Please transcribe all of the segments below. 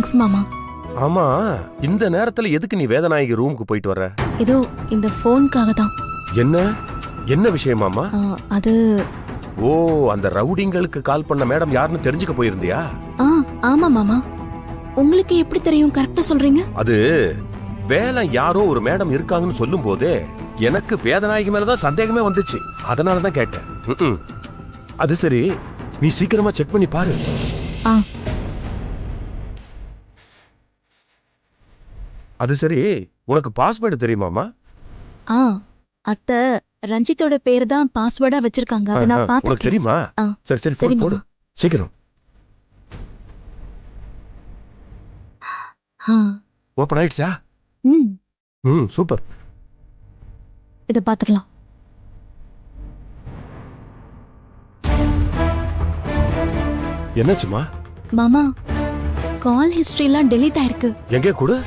Thanks மாமா. ஆமா, இந்த நேரத்துல எதுக்கு நீ வேதநாயகி ரூமுக்கு போயிட்டு வர? ஏதோ இந்த போனுக்காக தான். என்ன விஷயமாமா? அது ஓ, அந்த ரவுடிங்களுக்கு கால் பண்ண மேடம் யாருன்னு தெரிஞ்சுக்க போயிருந்தியா? ஆமா மாமா. உங்களுக்கு எப்படி தெரியும்? கரெக்டா சொல்றீங்க. அது வேலை யாரோ ஒரு மேடம் இருக்காங்கன்னு சொல்லும் போதே எனக்கு வேதநாயகி மேலதான் சந்தேகமே வந்துச்சு. அதனாலதான் கேட்டேன். அது சரி, நீ சீக்கிரமா செக் பண்ணி பாரு. அது சரி, உனக்கு பாஸ்வேர்டு தெரியுமாமா? அத்தை ரஞ்சித்தோட பேர் தான் பாஸ்வேர்டா வச்சிருக்காங்க. அத நான் பார்த்தேன். உனக்கு தெரியுமா? சரி சரி, சரி போடு சீக்கிரம். ஓபன் ஆயிடுச்சா? சூப்பர். இத பாத்துக்கலாம். என்னாச்சுமா? மாமா, கால் ஹிஸ்டரிலாம் டெலீட் ஆயிருக்கு. எங்கே கொடு.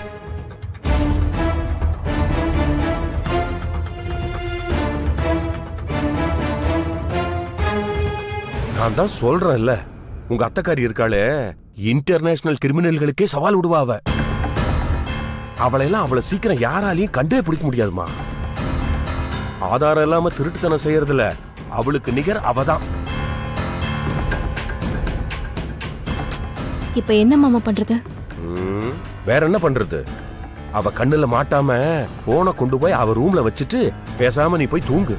நான் தான் சொல்றேன்ல, உங்க அத்தைக்காரி இருக்காளே, இன்டர்நேஷனல் கிரிமினல்களுக்கே சவால் விடுவா அவ. அவளையெல்லாம் அவ்வளவு சீக்கிரம் யாராலையும் கண்டே பிடிக்க முடியாதுமா. ஆதாரம் இல்லாம திருட்டுத்தனம் செய்யறதுல அவளுக்கு நிகர் அவதான். இப்ப என்ன மாமா பண்றது? வேற என்ன பண்றது? அவ கண்ணுல மாட்டாம போனை கொண்டு போய் அவ ரூம்ல வச்சுட்டு பேசாம நீ போய் தூங்கு.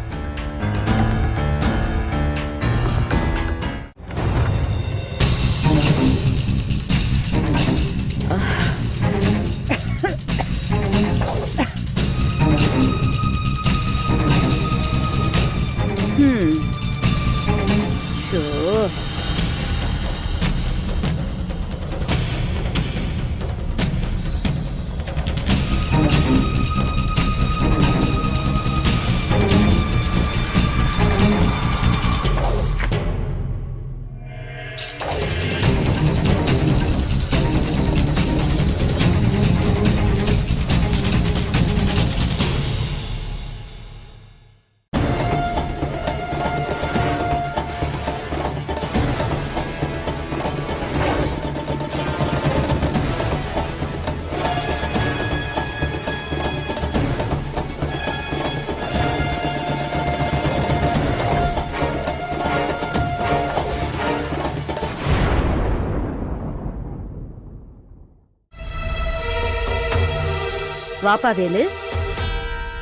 வாப்பா வேலு,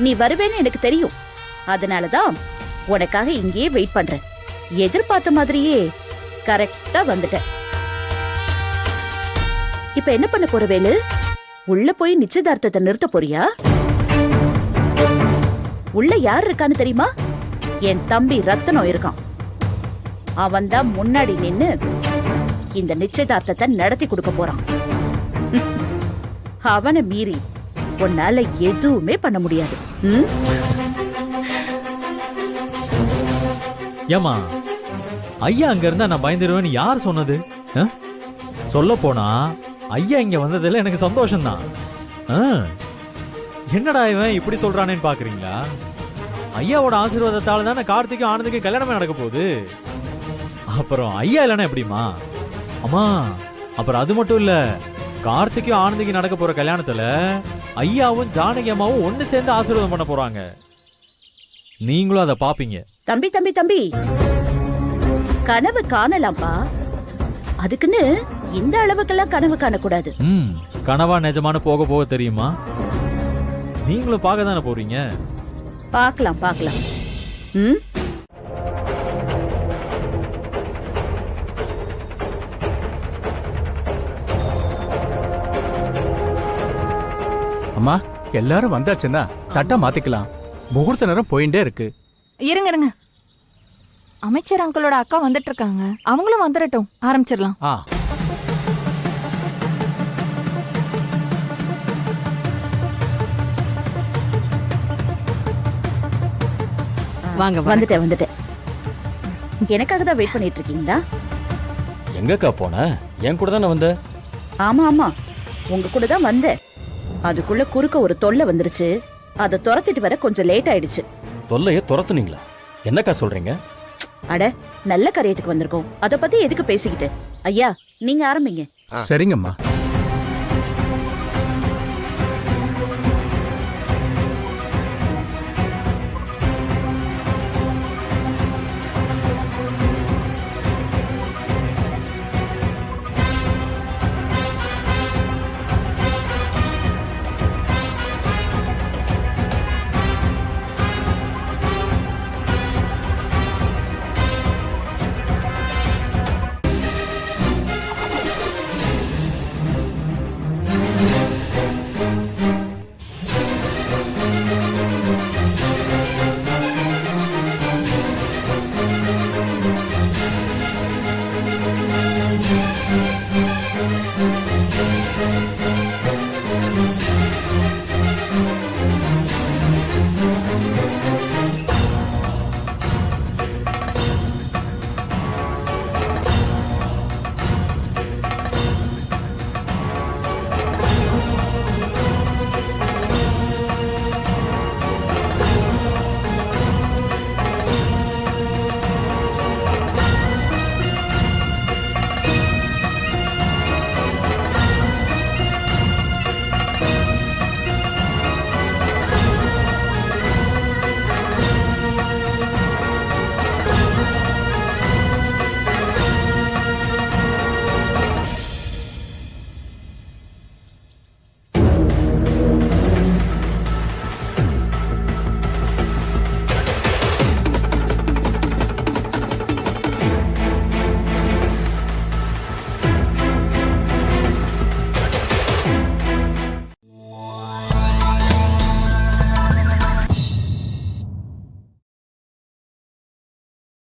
நீ வருவேன்னு எனக்கு தெரியும். அதனாலதான் உனக்காக இங்கேயே வெயிட் பண்றேன். எதிர்பார்த்த மாதிரியே கரெக்டா வந்துட்ட. இப்ப என்ன பண்ண போற வேலு? உள்ள போய் நிச்சயதார்த்தத்தை நிறுத்த போறியா? உள்ள யார் இருக்கான்னு தெரியுமா? என் தம்பி ரத்தனம் இருக்கான். அவன் தான் முன்னாடி நின்னு இந்த நிச்சயதார்த்தத்தை நடத்தி கொடுக்க போறான். அவனை மீறி உன்னால எதுவுமே பண்ண முடியாது. ஏமா, ஐயா அங்க இருந்தா நான் பயந்துருவேன்னு யார் சொன்னது? சொல்ல போனா ஐயா இங்க வந்ததுல எனக்கு சந்தோஷம் தான். என்னடா இவன் இப்படி சொல்றானேன்னு பாக்குறீங்களா? ஐயாவோட ஆசீர்வாதத்தால தானே கார்த்திக்கும் ஆனந்துக்கும் கல்யாணமே நடக்க போகுது. அப்புறம் ஐயா இல்லைன்னா எப்படிமா? அம்மா, அப்புறம் அது மட்டும் இல்ல, கார்த்திக்கும் ஆனந்திக்கு நடக்க போற கல்யாணத்துல ஐயாவும் ஜானகி அம்மாவும் ஒண்ணு சேர்ந்து ஆசீர்வாதம் பண்ண போறாங்க. நீங்களும் அதை பாப்பீங்க. தம்பி தம்பி தம்பி, கனவு காணலாம்பா. அதுக்குன்னு இந்த அளவுக்கெல்லாம் கனவு காணக்கூடாது. கனவா நிஜமான போக போக தெரியுமா? நீங்களும் பார்க்க தானே போறீங்க. பார்க்கலாம் பார்க்கலாம். அம்மா, எல்லாரும் வந்தாச்சுன்னா தட்டா மாத்திக்கலாம். முகூர்த்த நேரம் போயிட்டே இருக்கு. இருங்க, அமைச்சர் அங்கிளோட அக்கா வந்துட்டு இருக்காங்க. அவங்களும் வந்துடட்டும், ஆரம்பிச்சிடலாம். வாங்க. வந்துட்டேன். எனக்காக தான் வெயிட் பண்ணிட்டு இருக்கீங்களா? எங்கக்கா போன? என் கூட தானே வந்த? ஆமா, உங்க கூட தான் வந்தேன். அதுக்குள்ள குறுக்க ஒரு தொல்லை வந்துருச்சு. அதை துரத்திட்டு வர கொஞ்சம் லேட் ஆயிடுச்சு. தொல்லைய துரத்துனீங்களா? என்னக்கா சொல்றீங்க? அட, நல்ல காரியத்துக்கு வந்திருக்கோம். அத பத்தி எதுக்கு பேசிக்கிட்டு? ஐயா, நீங்க ஆரம்பிங்க. சரிங்கம்மா.